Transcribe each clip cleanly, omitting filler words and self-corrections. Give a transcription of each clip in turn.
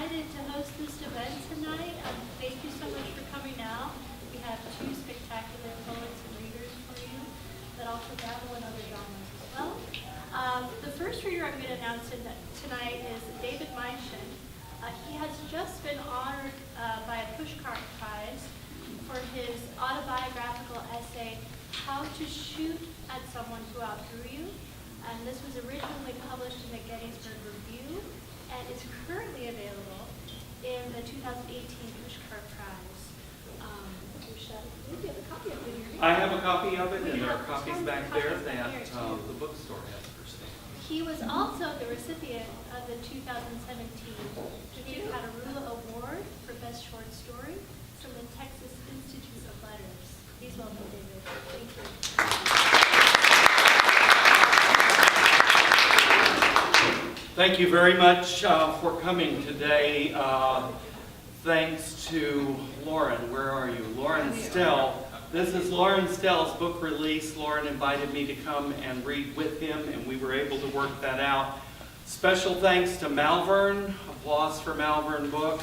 excited to host this event tonight. Thank you so much for coming out. We have two spectacular poets and readers for you that also dabble in other genres as well. The first reader I'm going to announce tonight is David Meischen. He has just been honored by a Pushcart Prize for his autobiographical essay, How to Shoot at Someone Who Outdrew You. And this was originally published in the Gettysburg Review and is currently available in the 2018 Pushcart Prize. You have a copy of it here. I have a copay of it, and there are copies back there that the bookstore has for sale. He was also the recipient of the 2017 Kay Cattarulla Award for Best Short Story from the Texas Institute of Letters. Please welcome David. Thank you. Thank you very much for coming today. Thanks to Loren. Where are you? Loren Stell. This is Loren Stell's book release. Loren invited me to come and read with him, and we were able to work that out. Special thanks to Malvern. Applause for Malvern Books.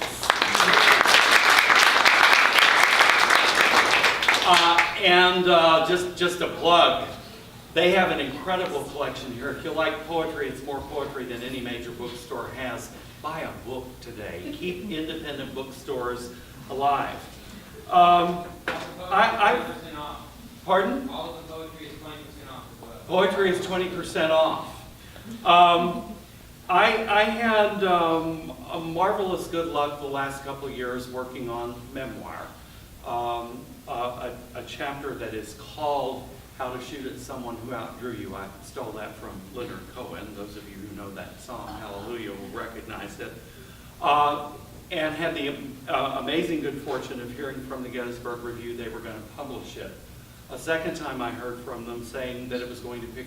Just a plug. They have an incredible collection here. If you like poetry, it's more poetry than any major bookstore has. Buy a book today. Keep independent bookstores alive. Pardon? All of the poetry is 20% off as well. Poetry is 20% off. I had a marvelous good luck the last couple of years working on memoir. A chapter that is called How to Shoot at Someone Who Outdrew You. I stole that from Leonard Cohen. Those of you who know that song, Hallelujah, will recognize it. And had the amazing good fortune of hearing from the Gettysburg Review they were going to publish it. A second time I heard from them saying that it was going to be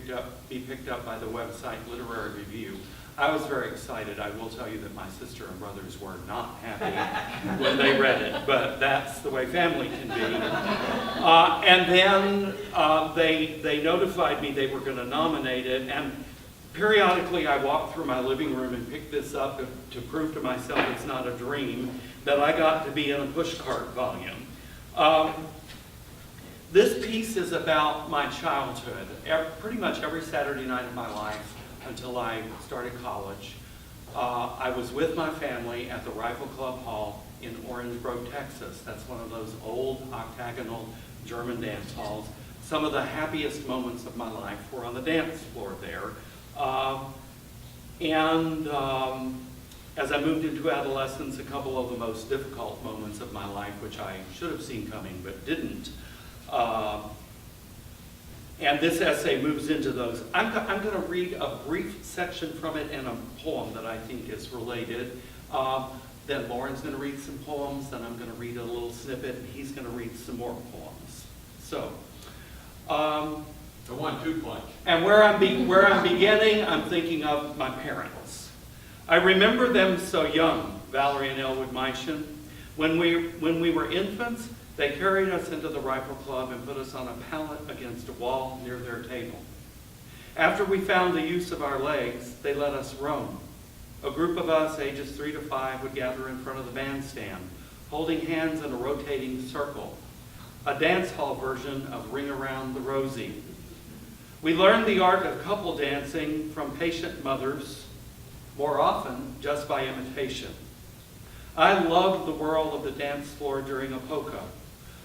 picked up by the website Literary Review. I was very excited. I will tell you that my sister and brothers were not happy when they read it, but that's the way family can be. And then they notified me they were going to nominate it, and periodically I walked through my living room and picked this up to prove to myself it's not a dream, that I got to be in a Pushcart volume. This piece is about my childhood. Pretty much every Saturday night of my life until I started college, I was with my family at the Rifle Club Hall in Orange Grove, Texas. That's one of those old octagonal German dance halls. Some of the happiest moments of my life were on the dance floor there. As I moved into adolescence, a couple of the most difficult moments of my life, which I should have seen coming but didn't. And this essay moves into those. I'm going to read a brief section from it and a poem that I think is related. Then Loren's going to read some poems, then I'm going to read a little snippet, and he's going to read some more poems. So, The 1-2 punch. and where I'm beginning, I'm thinking of my parents. I remember them so young, Valerie and Elwood Meischen. When we were infants, they carried us into the Rifle Club and put us on a pallet against a wall near their table. After we found the use of our legs, they let us roam. A group of us, ages 3 to 5, would gather in front of the bandstand, holding hands in a rotating circle, a dance hall version of Ring Around the Rosie. We learned the art of couple dancing from patient mothers, more often just by imitation. I loved the whirl of the dance floor during a polka.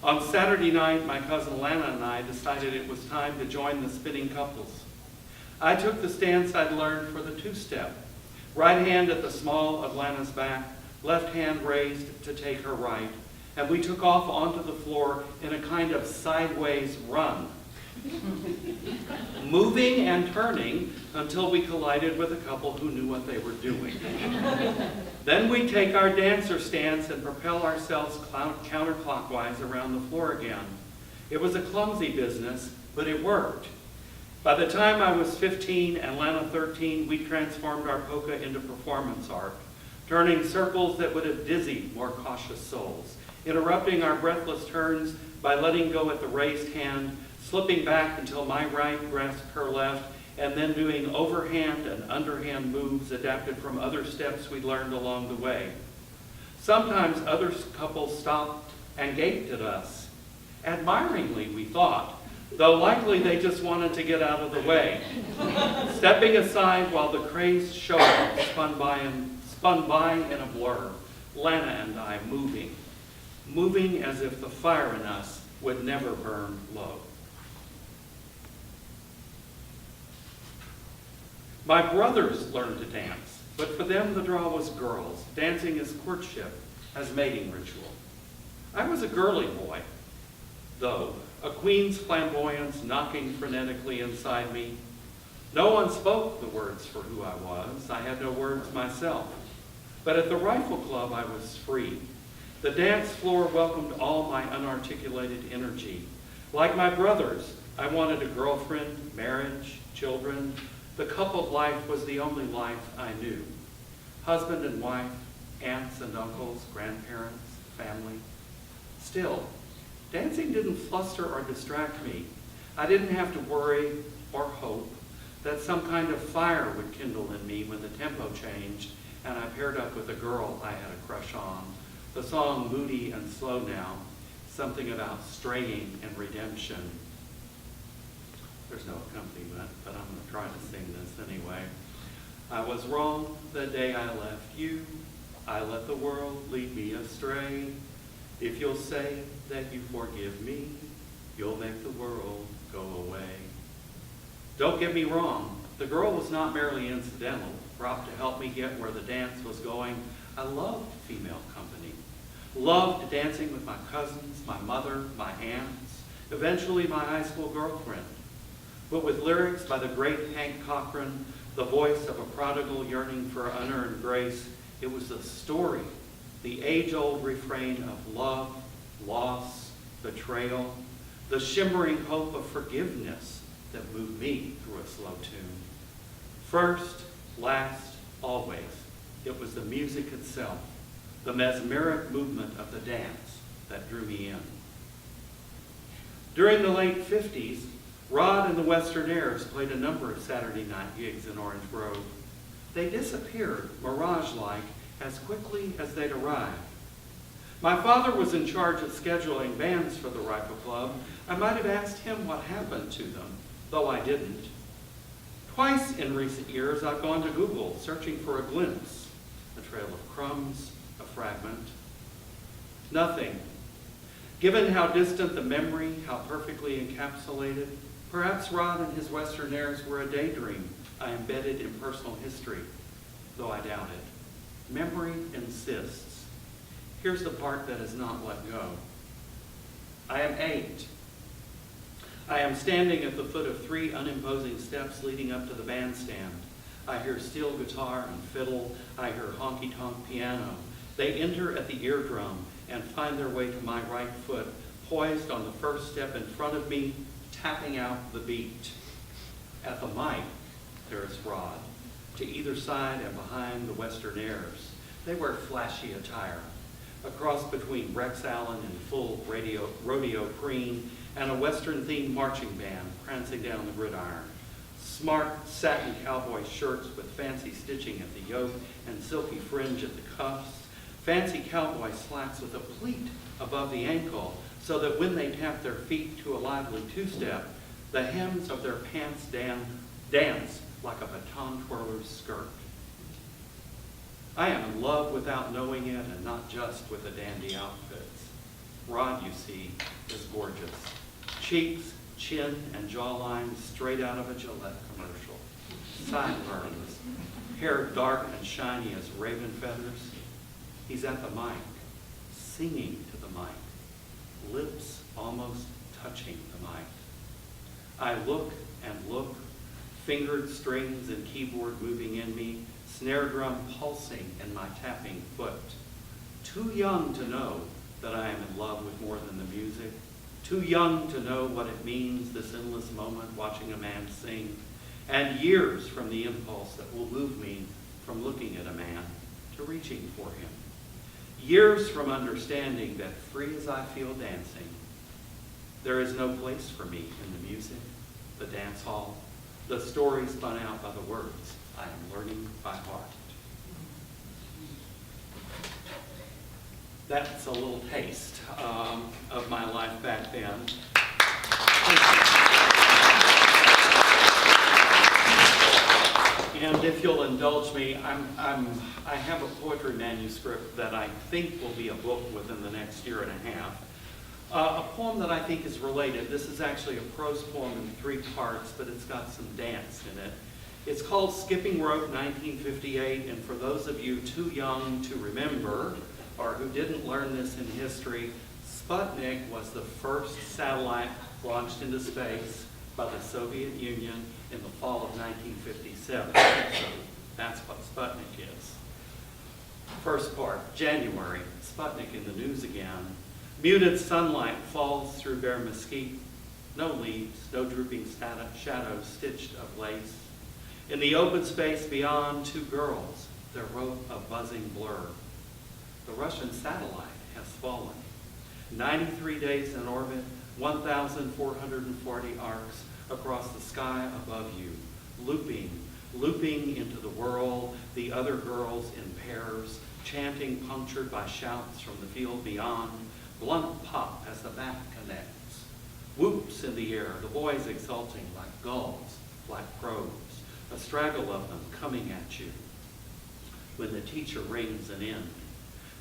On Saturday night, my cousin Lana and I decided it was time to join the spinning couples. I took the stance I'd learned for the two-step. Right hand at the small of Lana's back, left hand raised to take her right, and we took off onto the floor in a kind of sideways run, moving and turning until we collided with a couple who knew what they were doing. Then we take our dancer stance and propel ourselves counterclockwise around the floor again. It was a clumsy business, but it worked. By the time I was 15 and Lana 13, we transformed our polka into performance art, turning circles that would have dizzied more cautious souls, interrupting our breathless turns by letting go at the raised hand, slipping back until my right grasped her left, and then doing overhand and underhand moves adapted from other steps we learned along the way. Sometimes other couples stopped and gaped at us. Admiringly, we thought, though likely they just wanted to get out of the way. Stepping aside while the crazed show spun by in a blur, Lana and I moving as if the fire in us would never burn low. My brothers learned to dance, but for them the draw was girls, dancing as courtship, as mating ritual. I was a girly boy, though, a queen's flamboyance knocking frenetically inside me. No one spoke the words for who I was. I had no words myself. But at the Rifle Club, I was free. The dance floor welcomed all my unarticulated energy. Like my brothers, I wanted a girlfriend, marriage, children. The coupled life was the only life I knew. Husband and wife, aunts and uncles, grandparents, family. Still, dancing didn't fluster or distract me. I didn't have to worry or hope that some kind of fire would kindle in me when the tempo changed and I paired up with a girl I had a crush on. The song Moody and Slow Now, something about straying and redemption. There's no accompaniment, but I'm going to try to sing this anyway. I was wrong the day I left you. I let the world lead me astray. If you'll say that you forgive me, you'll make the world go away. Don't get me wrong, the girl was not merely incidental, brought to help me get where the dance was going. I loved female company, loved dancing with my cousins, my mother, my aunts, eventually my high school girlfriend. But with lyrics by the great Hank Cochran, the voice of a prodigal yearning for unearned grace, it was the story, the age-old refrain of love, loss, betrayal, the shimmering hope of forgiveness that moved me through a slow tune. First, last, always, it was the music itself, the mesmeric movement of the dance that drew me in. During the late 50s, Rod and the Western Airs played a number of Saturday night gigs in Orange Grove. They disappeared, mirage-like, as quickly as they'd arrived. My father was in charge of scheduling bands for the Rifle Club. I might have asked him what happened to them, though I didn't. Twice in recent years, I've gone to Google searching for a glimpse, a trail of crumbs, a fragment. Nothing. Given how distant the memory, how perfectly encapsulated, perhaps Rod and his Western Airs were a daydream I embedded in personal history, though I doubt it. Memory insists. Here's the part that has not let go. I am 8. I am standing at the foot of 3 unimposing steps leading up to the bandstand. I hear steel guitar and fiddle. I hear honky-tonk piano. They enter at the eardrum and find their way to my right foot, poised on the first step in front of me, tapping out the beat. At the mic, there is Rod. To either side and behind the Western Airs, they wear flashy attire, a cross between Rex Allen in full rodeo preen and a Western-themed marching band prancing down the gridiron. Smart satin cowboy shirts with fancy stitching at the yoke and silky fringe at the cuffs. Fancy cowboy slacks with a pleat above the ankle so that when they tap their feet to a lively two-step, the hems of their pants dance like a baton twirler's skirt. I am in love without knowing it, and not just with the dandy outfits. Rod, you see, is gorgeous. Cheeks, chin, and jawline straight out of a Gillette commercial. Sideburns, hair dark and shiny as raven feathers. He's at the mic, singing to the mic, lips almost touching the mic. I look and look, fingered strings and keyboard moving in me, snare drum pulsing in my tapping foot. Too young to know that I am in love with more than the music. Too young to know what it means, this endless moment watching a man sing. And years from the impulse that will move me from looking at a man to reaching for him. Years from understanding that free as I feel dancing, there is no place for me in the music, the dance hall, the story spun out by the words I am learning by heart. that's a little taste of my life back then. And if you'll indulge me, I have a poetry manuscript that I think will be a book within the next year and a half. A poem that I think is related. This is actually a prose poem in 3 parts, but it's got some dance in it. It's called Skipping Rope 1958, and for those of you too young to remember, or who didn't learn this in history, Sputnik was the first satellite launched into space by the Soviet Union in the fall of 1957. So that's what Sputnik is. First part, January, Sputnik in the news again. Muted sunlight falls through bare mesquite. No leaves, no drooping shadows stitched of lace. In the open space beyond, 2 girls, their rope a buzzing blur. The Russian satellite has fallen. 93 days in orbit, 1,440 arcs across the sky above you, looping into the whirl, the other girls in pairs, chanting punctured by shouts from the field beyond, blunt pop as the map connects. Whoops in the air, the boys exulting like gulls, like crows, a straggle of them coming at you. When the teacher rings an end,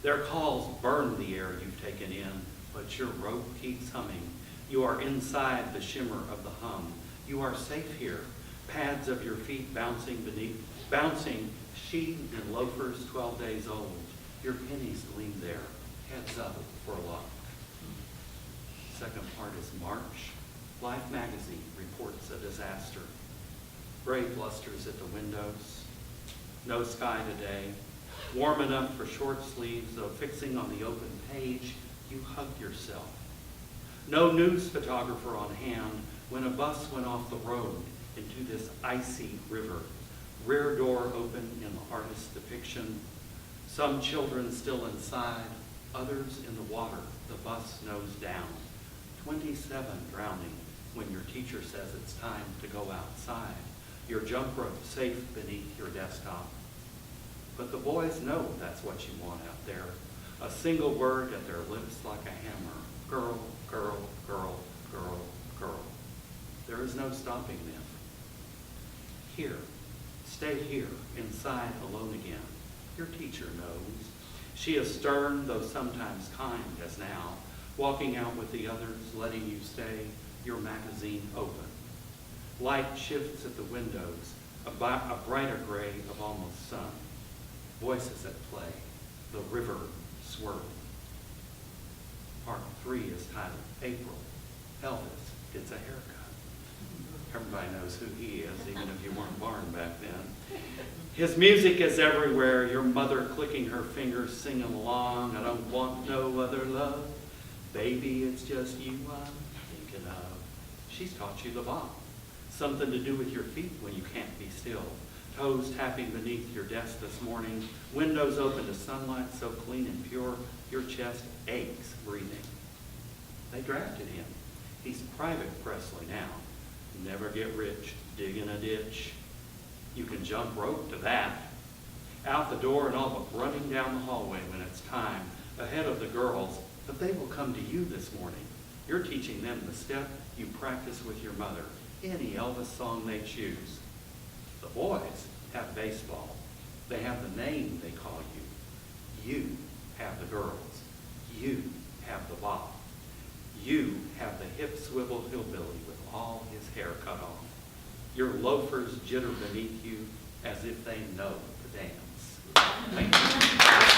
their calls burn the air you've taken in, but your rope keeps humming. You are inside the shimmer of the hum. You are safe here, pads of your feet bouncing, sheathed in loafers 12 days old. Your pennies gleam there, heads up for luck. Second part is March. Life magazine reports a disaster. Gray blusters at the windows. No sky today. Warm enough for short sleeves, though fixing on the open page, you hug yourself. No news photographer on hand when a bus went off the road into this icy river. Rear door open in the artist's depiction. Some children still inside, others in the water, the bus nose down. 27 drowning when your teacher says it's time to go outside. Your jump rope safe beneath your desktop. But the boys know that's what you want out there. A single word at their lips like a hammer. Girl, girl, girl, girl, girl. There is no stopping them. Here, stay here, inside alone again. Your teacher knows. She is stern, though sometimes kind as now, walking out with the others, letting you stay, your magazine open. Light shifts at the windows, a brighter gray of almost sun. Voices at play, the river swirling. Part 3 is titled April. Elvis gets a haircut. Everybody knows who he is, even if you weren't born back then. His music is everywhere, your mother clicking her fingers, singing along. I don't want no other love. Baby, it's just you I'm thinking of. She's taught you the bop. Something to do with your feet when you can't be still. Toes tapping beneath your desk this morning. Windows open to sunlight so clean and pure, your chest aches breathing. They drafted him. He's Private Presley now. Never get rich, digging a ditch. You can jump rope to that. Out the door and all but running down the hallway when it's time, ahead of the girls, but they will come to you this morning. You're teaching them the step you practice with your mother, any Elvis song they choose. The boys have baseball. They have the name they call you. You have the girls. You have the bop. You have the hip swivel hillbilly with all his hair cut off. Your loafers jitter beneath you as if they know the dance. Thank you.